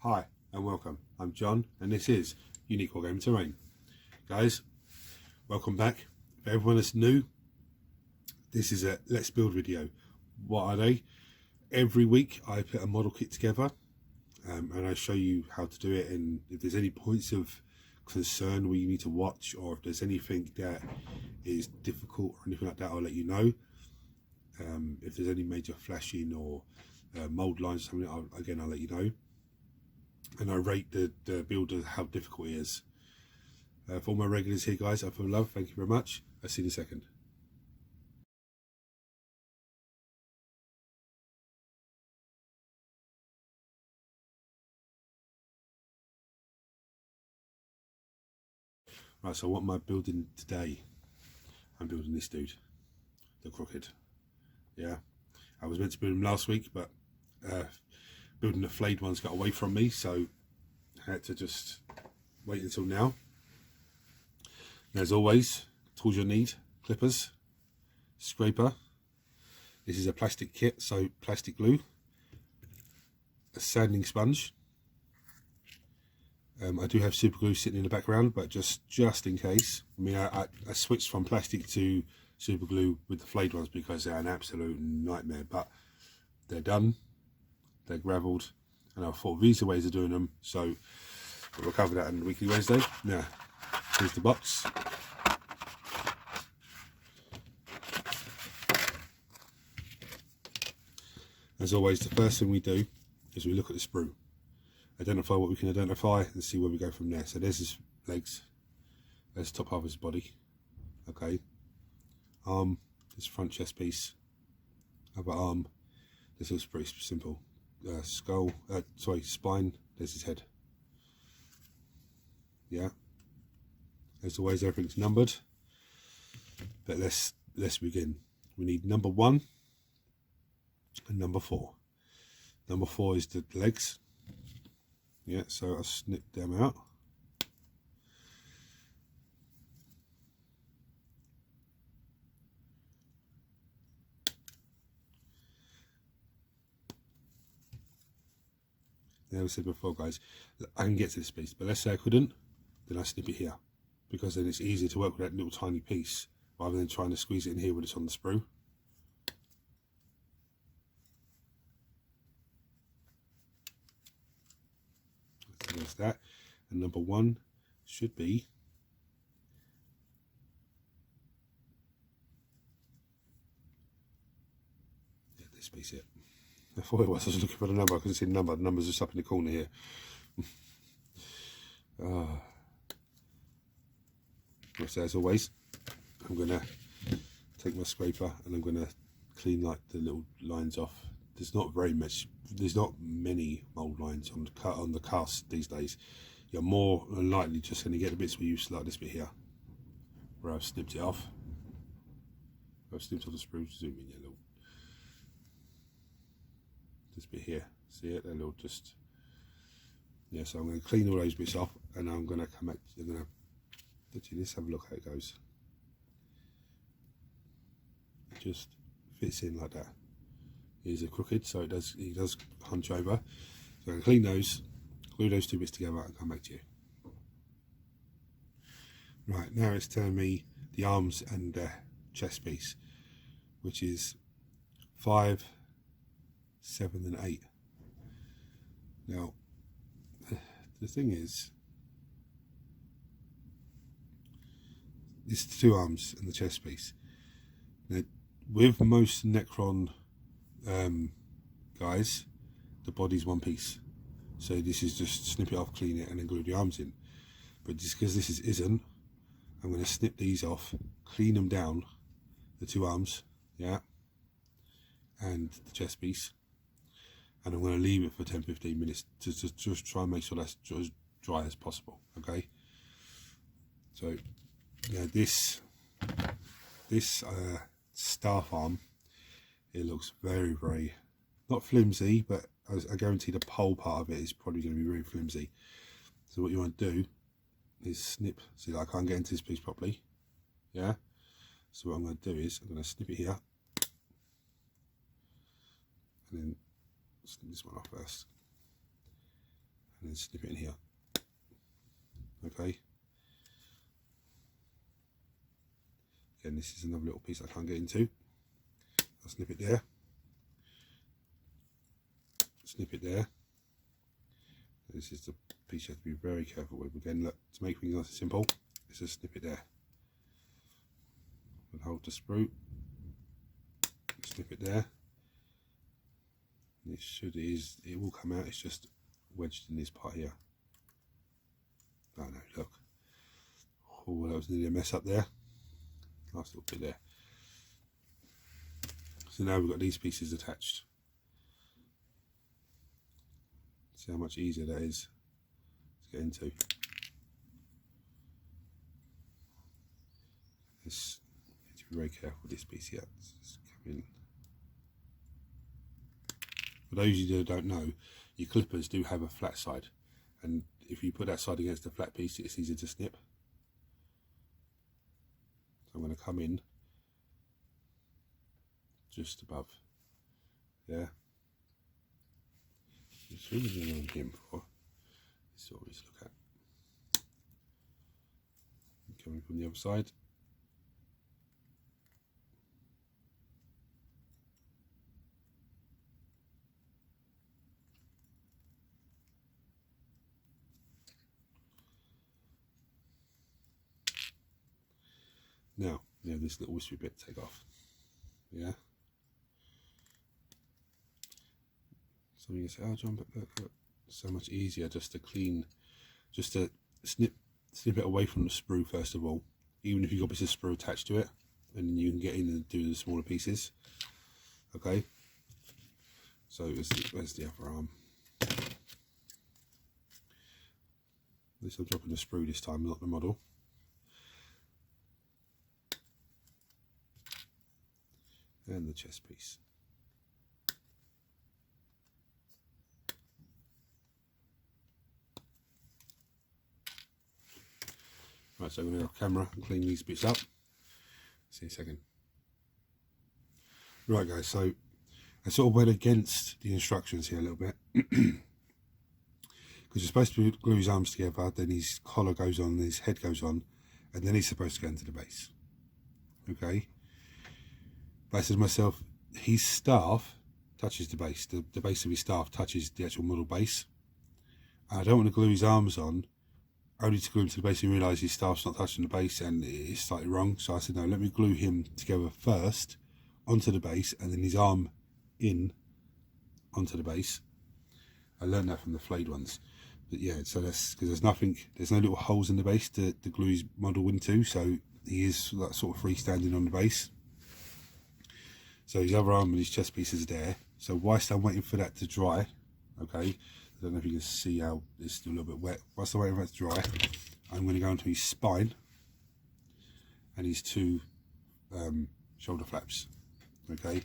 Hi and welcome, I'm John and this is Unique Wargaming Terrain. Guys, welcome back. For everyone that's new, this is a Let's Build video. What are they? Every week I put a model kit together and I show you how to do it, and if there's any points of concern where you need to watch, or if there's anything that is difficult or anything like that, I'll let you know. If there's any major flashing or mold lines or something, I'll let you know. And I rate the builder how difficult it is. For all my regulars here, guys, I feel love. Thank you very much. I'll see you in a second. Right, so what am I building today? I'm building this dude, the Crooked. Yeah, I was meant to build him last week, but building the flayed ones got away from me, so I had to just wait until now. And as always, tools you'll need: clippers, scraper. This is a plastic kit, so plastic glue, a sanding sponge. I do have super glue sitting in the background, but just in case. I mean, I switched from plastic to super glue with the flayed ones because they're an absolute nightmare, but they're done, they're gravelled, and I thought these are ways of doing them, so we'll cover that on the Weekly Wednesday. Now, here's the box. As always, the first thing we do is we look at the sprue, identify what we can identify, and see where we go from there. So there's his legs, there's the top half of his body, okay, arm, his front chest piece, other arm. This looks pretty simple. Spine, there's his head. Yeah, as always, everything's numbered, but let's begin. We need number 1 and number 4. Number 4 is the legs. Yeah, so I'll snip them out. Now, I said before, guys, I can get to this piece, but let's say I couldn't, then I snip it here, because then it's easier to work with that little tiny piece rather than trying to squeeze it in here when it's on the sprue. So there's that, and number 1 should be this piece here. I thought it was. I was looking for the number. I couldn't see the number. The number's just up in the corner here. So as always, I'm going to take my scraper and I'm going to clean like the little lines off. There's not very much. There's not many mold lines on the cast these days. You're more than likely just going to get the bits where you like this bit here, where I've snipped it off. I've snipped off the sprue. Zoom in a little. This bit here, see it? They're little just, yeah. So I'm going to clean all those bits off, and I'm going to come back. I'm going to literally, let's have a look how it goes. It just fits in like that. Here's a Crooked, so he does hunch over. So I'm going to clean those, glue those 2 bits together, and come back to you. Right, now it's telling me the arms and chest piece, which is 5, 7 and 8. Now the thing is, it's the 2 arms and the chest piece. Now with most Necron guys, the body's one piece, so this is just snip it off, clean it, and then glue the arms in. But just because this isn't, I'm going to snip these off, clean them down, the 2 arms, yeah, and the chest piece, and I'm going to leave it for 10-15 minutes to just try and make sure that's as dry as possible. Okay, so yeah, this staff arm, it looks very, very not flimsy, but I guarantee the pole part of it is probably going to be very flimsy. So what you want to do is snip. See, I can't get into this piece properly, yeah, so what I'm going to do is I'm going to snip it here and then snip this one off first, then snip it in here. Okay. Again, this is another little piece I can't get into. I'll snip it there. Snip it there. This is the piece you have to be very careful with. Again, look, to make things nice and simple, let's just snip it there. And hold the sprue. Snip it there. It will come out. It's just wedged in this part here. Oh no, look. Oh, that was nearly a mess up there. Nice little bit there. So now we've got these pieces attached. See how much easier that is to get into. This, need to be very careful with this piece here. Just come in. For those of you that don't know, your clippers do have a flat side, and if you put that side against the flat piece, it's easier to snip. So I'm going to come in just above, yeah. It's really what I'm aiming for. This is what we look at. Coming from the other side. Now, we have this little wispy bit to take off. Yeah. So you say, oh John, but look, so much easier just to clean, just to snip it away from the sprue first of all, even if you've got a piece of sprue attached to it, and then you can get in and do the smaller pieces. Okay, so where's the other arm? At least I'm dropping the sprue this time, not the model. And the chest piece. Right, so I'm going to have a camera and clean these bits up. See in a second. Right guys, so I sort of went against the instructions here a little bit. Because you're supposed to glue his arms together, then his collar goes on, his head goes on, and then he's supposed to go into the base. Okay? But I said to myself, his staff touches the base. The base of his staff touches the actual model base. I don't want to glue his arms on, only to glue him to the base and realise his staff's not touching the base and it's slightly wrong. So I said, no, let me glue him together first onto the base and then his arm in onto the base. I learned that from the flayed ones. But yeah, so that's because there's no little holes in the base to glue his model into, so he is like sort of freestanding on the base. So his other arm and his chest piece is there. So whilst I'm waiting for that to dry, okay, I don't know if you can see how it's still a little bit wet. Whilst I'm waiting for that to dry, I'm going to go into his spine and his two shoulder flaps. Okay.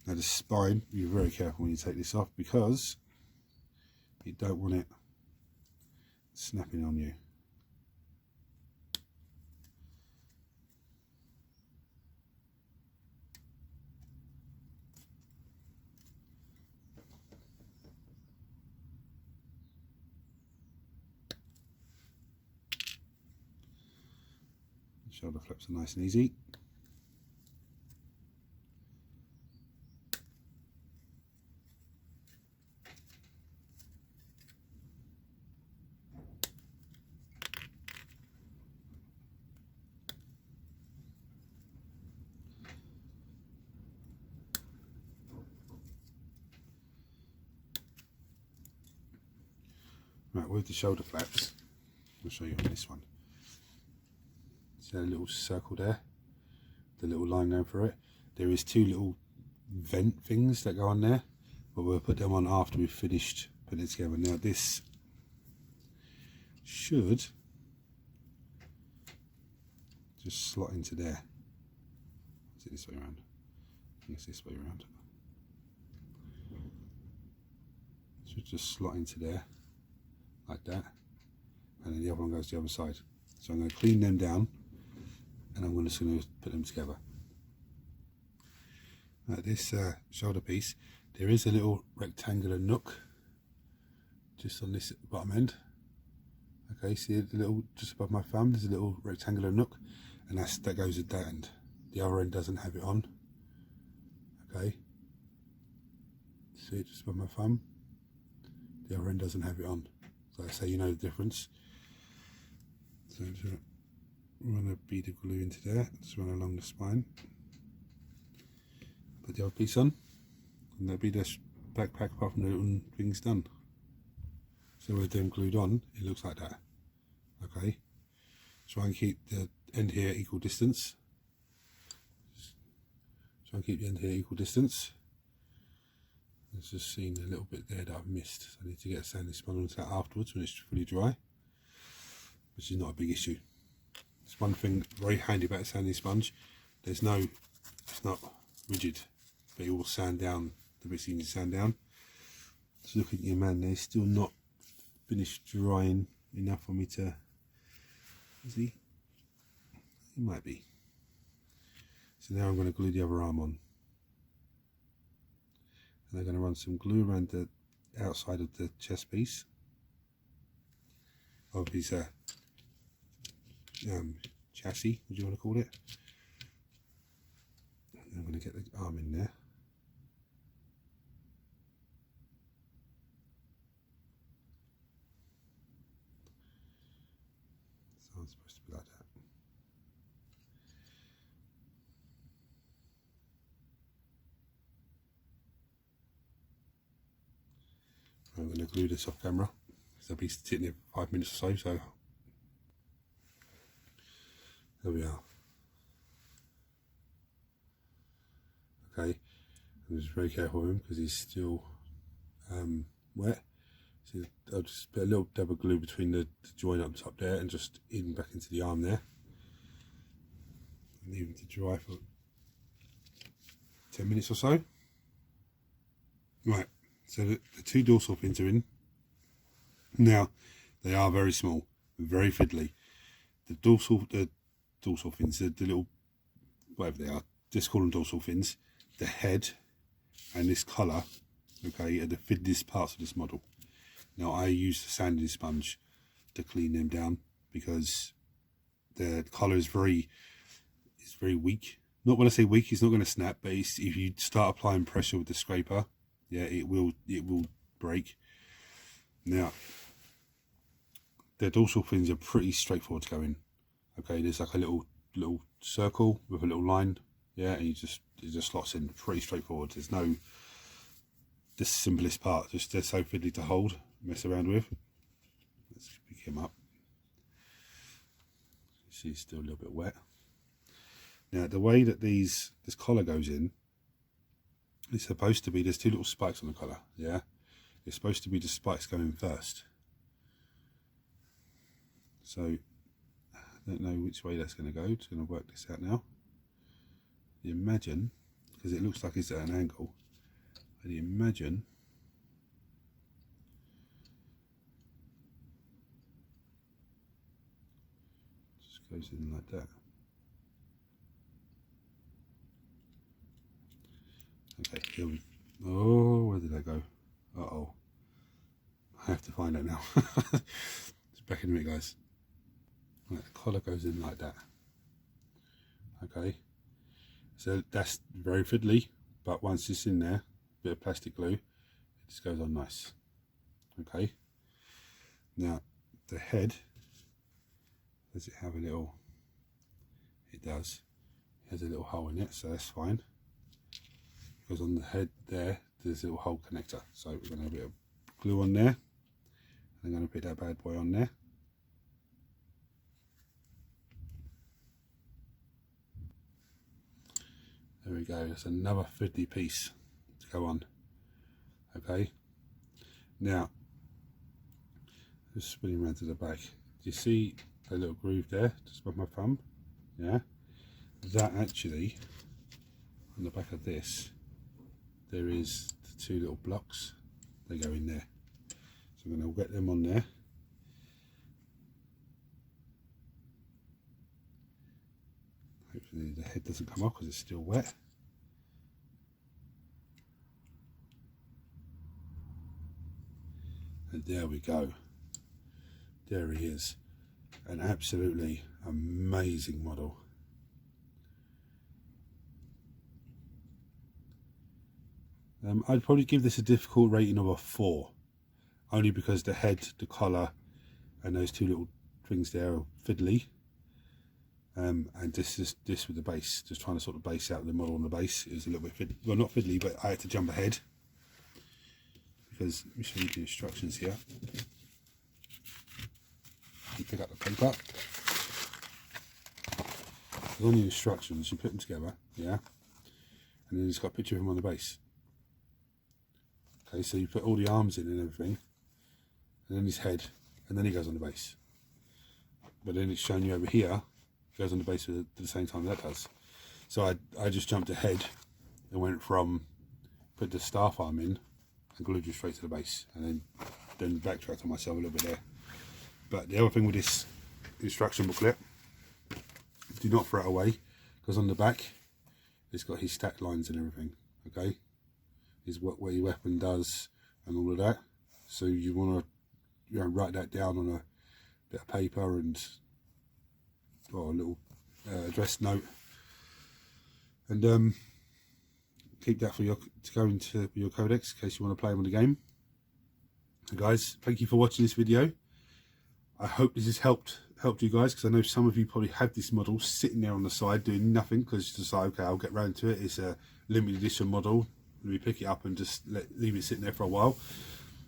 Now the spine, be very careful when you take this off because you don't want it snapping on you. Shoulder flaps are nice and easy. Right, with the shoulder flaps, I'll show you on this one. See a little circle there, the little line going through it. There is two little vent things that go on there, but we'll put them on after we've finished putting it together. Now this should just slot into there. Is it this way around? I think it's this way around. Should just slot into there like that, and then the other one goes to the other side. So I'm going to clean them down and I'm just going to put them together. Now this shoulder piece, there is a little rectangular nook just on this bottom end. Okay, see the little, just above my thumb, there's a little rectangular nook, and that goes at that end. The other end doesn't have it on. Okay, see it just above my thumb. The other end doesn't have it on. So that's how you know the difference. So I'm just going to run a bead of glue into there, just run along the spine. Put the other piece on, and that'll be this backpack apart from the little things done. So with them glued on, it looks like that. Okay, try and keep the end here equal distance. Try and keep the end here equal distance. There's just seen a little bit there that I've missed. So I need to get a sanding sponge onto that afterwards when it's fully dry, which is not a big issue. It's one thing very handy about a sanding sponge. It's not rigid, but it will sand down the bits you need to sand down. Just looking at your man there, still not finished drying enough for me to, is he? He might be. So now I'm going to glue the other arm on. And I'm going to run some glue around the outside of the chest piece of his chassis, what do you want to call it? And I'm going to get the arm in there. So I'm supposed to be like that. I'm going to glue this off camera because I'll be sitting here for 5 minutes or so. There we are. Okay, I'm just very careful with him because he's still wet. So I'll just put a little dab of glue between the joint up top there and just in back into the arm there. And leave him to dry for 10 minutes or so. Right, so the two dorsal fins are in. Now, they are very small, very fiddly. The dorsal fins, the little, whatever they are, just call them dorsal fins. The head and this collar, okay, are the fiddliest parts of this model. Now, I use the sanding sponge to clean them down because the collar is very weak. Not when I say weak, it's not going to snap, but if you start applying pressure with the scraper, yeah, it will break. Now, the dorsal fins are pretty straightforward to go in. Okay, there's like a little circle with a little line, yeah, and it just slots in. Pretty straightforward. There's no the simplest part. Just they're so fiddly to hold, mess around with. Let's pick him up. See, he's still a little bit wet. Now, the way that this collar goes in, it's supposed to be, there's two little spikes on the collar, yeah? It's supposed to be the spikes going first. So, I don't know which way that's going to go. Just going to work this out now. You imagine, because it looks like it's at an angle, I'd imagine just goes in like that. Okay, here we go. Oh, where did I go? Uh-oh. I have to find out now. It's back in a minute, guys. Right, the collar goes in like that. Okay. So that's very fiddly, but once it's in there, a bit of plastic glue, it just goes on nice. Okay. Now, the head, does it have a little, it does. It has a little hole in it, so that's fine. Because on the head there, there's a little hole connector. So we're going to have a bit of glue on there. And I'm going to put that bad boy on there. There we go, that's another fiddly piece to go on. Okay, now just spinning around to the back. Do you see a little groove there just above my thumb? Yeah, that actually on the back of this, there is the two little blocks, they go in there. So I'm going to get them on there. Hopefully the head doesn't come off because it's still wet. And And there we go. There he is. An absolutely amazing model. I'd probably give this a difficult rating of a 4, only because the head, the collar, and those two little things there are fiddly. And this with the base, just trying to sort of base out the model on the base is a little bit well, not fiddly, but I had to jump ahead because let me show you the instructions here. You pick up the paper. On the instructions, you put them together, yeah, and then it's got a picture of him on the base. Okay, so you put all the arms in and everything, and then his head, and then he goes on the base. But then it's showing you over here, goes on the base at the same time that does. So I just jumped ahead and went from put the staff arm in and glued it straight to the base, and then backtracked on myself a little bit there. But the other thing with this instruction booklet, do not throw it away, because on the back it's got his stat lines and everything. Okay, is what your weapon does and all of that. So you want to write that down on a bit of paper and or a little address note, and keep that for to go into your codex in case you want to play on the game. So guys, thank you for watching this video. I hope this has helped you guys, because I know some of you probably have this model sitting there on the side doing nothing because you decide, okay, I'll get round to it. It's a limited edition model. Let me pick it up and just leave it sitting there for a while.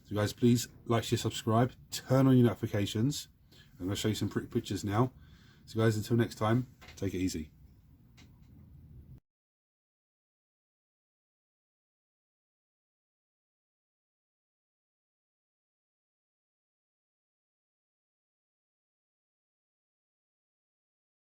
So guys, please like, share, subscribe, turn on your notifications. I'm going to show you some pretty pictures now. So guys, until next time, take it easy.